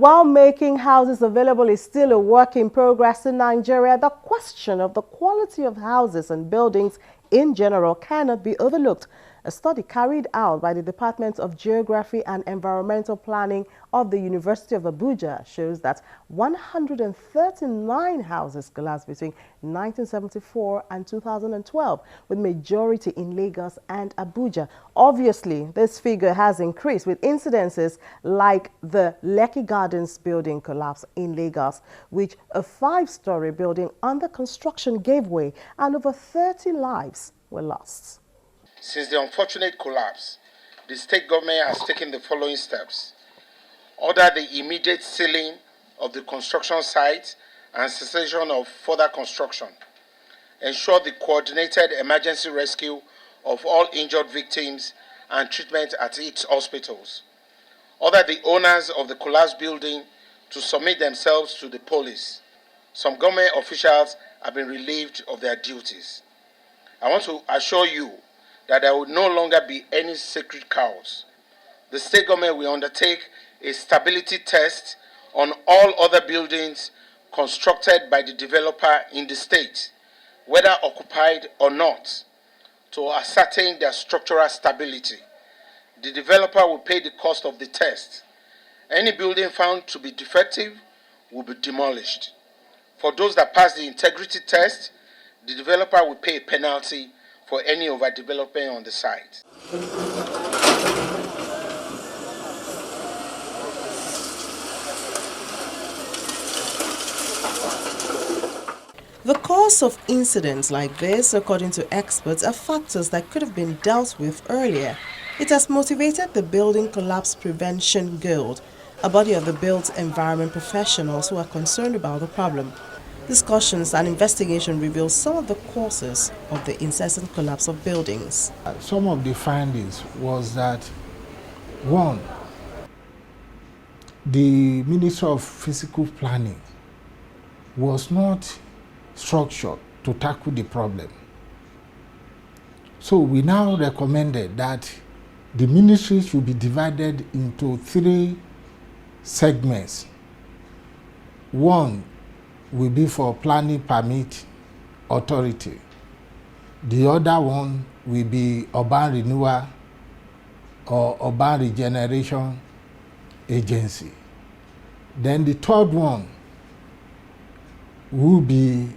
While making houses available is still a work in progress in Nigeria, the question of the quality of houses and buildings in general cannot be overlooked. A study carried out by the Department of Geography and Environmental Planning of the University of Abuja shows that 139 houses collapsed between 1974 and 2012, with majority in Lagos and Abuja. Obviously, this figure has increased with incidences like the Lekki Gardens building collapse in Lagos, which a 5-story building under construction gave way and over 30 lives were lost. Since the unfortunate collapse, the state government has taken the following steps: order the immediate sealing of the construction site and cessation of further construction, ensure the coordinated emergency rescue of all injured victims and treatment at its hospitals, order the owners of the collapsed building to submit themselves to the police. Some government officials have been relieved of their duties. I want to assure you that there will no longer be any sacred cows. The state government will undertake a stability test on all other buildings constructed by the developer in the state, whether occupied or not, to ascertain their structural stability. The developer will pay the cost of the test. Any building found to be defective will be demolished. For those that pass the integrity test, the developer will pay a penalty for any overdevelopment on the site. The cause of incidents like this, according to experts, are factors that could have been dealt with earlier. It has motivated the Building Collapse Prevention Guild, a body of the built environment professionals who are concerned about the problem. Discussions and investigation reveal some of the causes of the incessant collapse of buildings. Some of the findings was that, one, the Ministry of Physical Planning was not structured to tackle the problem. So we now recommended that the ministry should be divided into 3 segments. One will be for planning permit authority. The other one will be urban renewal or urban regeneration agency. Then the third one will be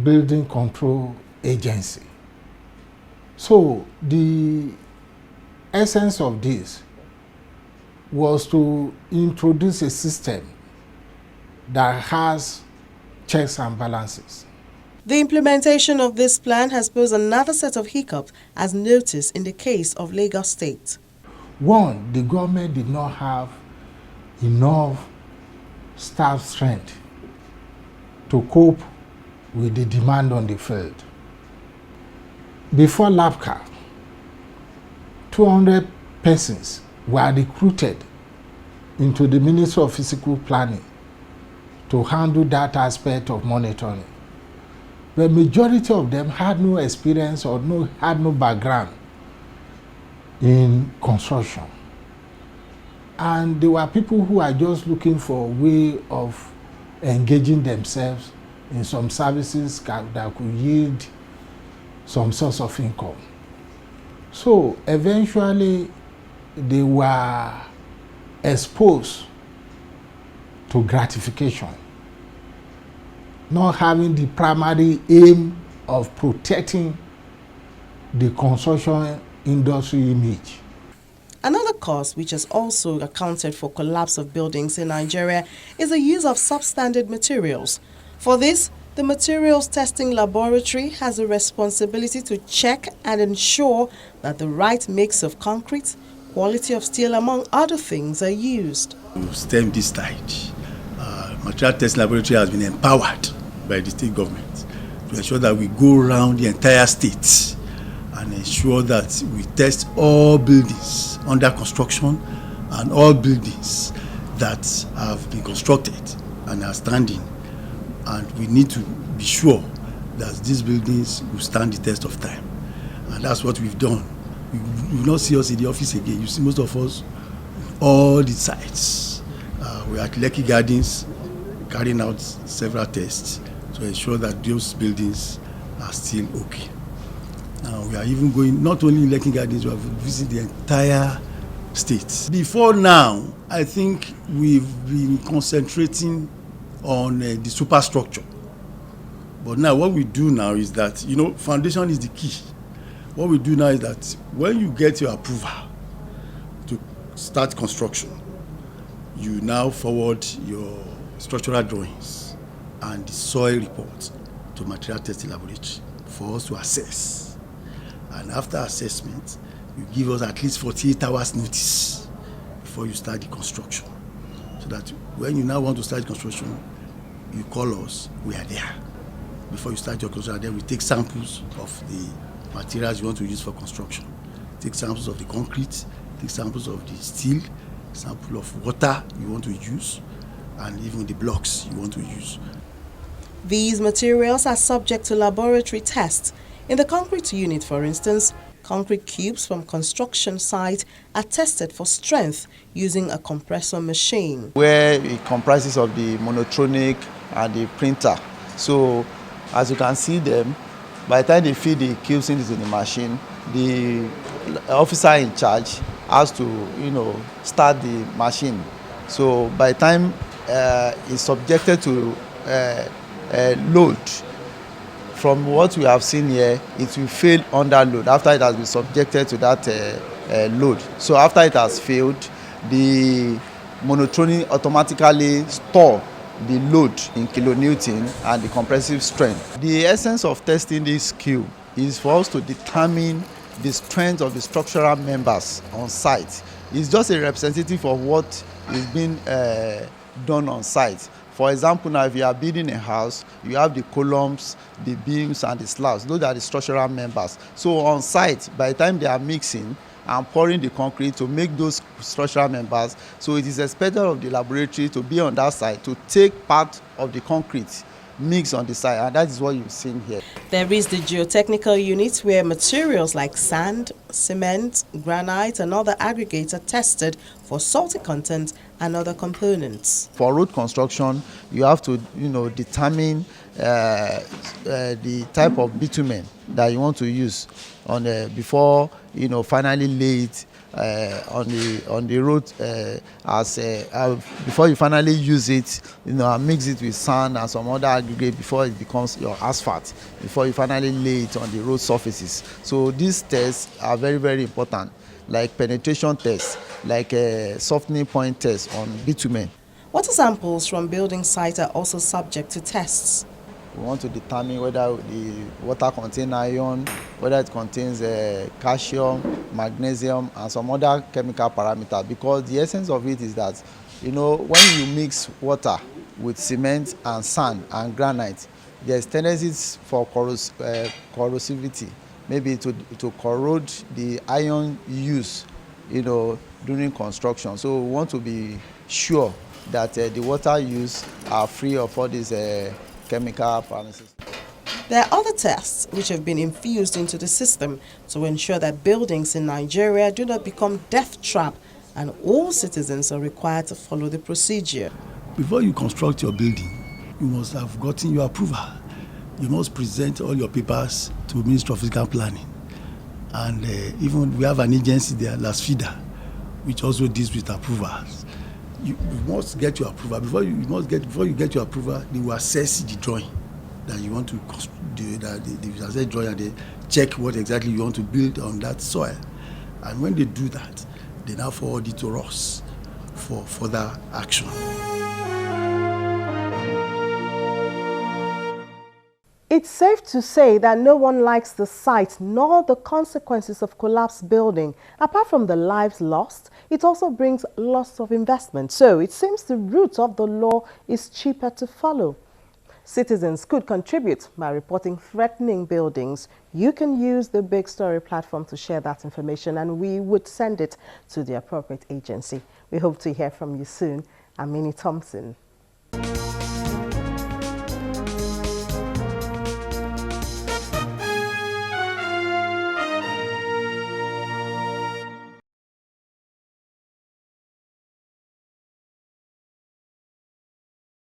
building control agency. So the essence of this was to introduce a system that has checks and balances. The implementation of this plan has posed another set of hiccups, as noticed in the case of Lagos State. One, the government did not have enough staff strength to cope with the demand on the field. Before LAPCA, 200 persons were recruited into the Ministry of Physical Planning to handle that aspect of monitoring. The majority of them had no experience or had no background in construction. And there were people who are just looking for a way of engaging themselves in some services that could yield some source of income. So eventually they were exposed to gratification, not having the primary aim of protecting the construction industry image. Another cause which has also accounted for collapse of buildings in Nigeria is the use of substandard materials. For this, the Materials Testing Laboratory has a responsibility to check and ensure that the right mix of concrete, quality of steel, among other things, are used. To stem this tide, Materials Testing Laboratory has been empowered by the state government to ensure that we go around the entire state and ensure that we test all buildings under construction and all buildings that have been constructed and are standing. And we need to be sure that these buildings will stand the test of time. And that's what we've done. You will not see us in the office again. You see most of us, all the sites We are at Lekki Gardens carrying out several tests to ensure that those buildings are still okay. Now we are even going, not only in Lekki Gardens, we have visited the entire state. Before now, I think we've been concentrating on the superstructure. But now what we do now is that, foundation is the key. What we do now is that when you get your approval to start construction, you now forward your structural drawings and the soil report to material testing laboratory for us to assess. And after assessment, you give us at least 48 hours notice before you start the construction. So that when you now want to start construction, you call us, we are there. Before you start your construction, then we take samples of the materials you want to use for construction. Take samples of the concrete, take samples of the steel, sample of water you want to use, and even the blocks you want to use. These materials are subject to laboratory tests. In the concrete unit, for instance, concrete cubes from construction site are tested for strength using a compressor machine, where it comprises of the monotronic and the printer. So as you can see them, by the time they feed the cubes into the machine, the officer in charge has to start the machine. So by the time it's subjected to load, from what we have seen here, it will fail under load after it has been subjected to that load. So after it has failed, the monotronic automatically store the load in kilonewton and the compressive strength. The essence of testing this cube is for us to determine the strength of the structural members on site. It's just a representative of what is being done on site. For example, now if you are building a house, you have the columns, the beams, and the slabs. Those are the structural members. So on site, by the time they are mixing and pouring the concrete to make those structural members, so it is expected of the laboratory to be on that side to take part of the concrete mix on the side, and that is what you've seen here. There is the geotechnical unit where materials like sand, cement, granite and other aggregates are tested for salty content and other components. For road construction, you have to determine the type of bitumen that you want to use on before finally lay it on the road before you finally use it, and mix it with sand and some other aggregate before it becomes your asphalt, before you finally lay it on the road surfaces. So these tests are very, very important, like penetration tests, like softening point tests on bitumen. Water samples from building sites are also subject to tests. We want to determine whether the water contains iron, whether it contains calcium, magnesium, and some other chemical parameters. Because the essence of it is that, when you mix water with cement and sand and granite, there's tendencies for corrosivity, maybe to corrode the iron use, during construction. So we want to be sure that the water use are free of all these chemical parameters. There are other tests which have been infused into the system to ensure that buildings in Nigeria do not become death trap, and all citizens are required to follow the procedure. Before you construct your building, you must have gotten your approval. You must present all your papers to the Ministry of Physical Planning. And even we have an agency there, LASFIDA, which also deals with approvals. You must get your approval. Before you get your approval, they will assess the drawing that you want to do. They assess drawing and they check what exactly you want to build on that soil. And when they do that, they now forward it to us for further action. It's safe to say that no one likes the sight nor the consequences of collapsed building. Apart from the lives lost, it also brings loss of investment. So it seems the route of the law is cheaper to follow. Citizens could contribute by reporting threatening buildings. You can use the Big Story platform to share that information, and we would send it to the appropriate agency. We hope to hear from you soon. I'm Minnie Thompson.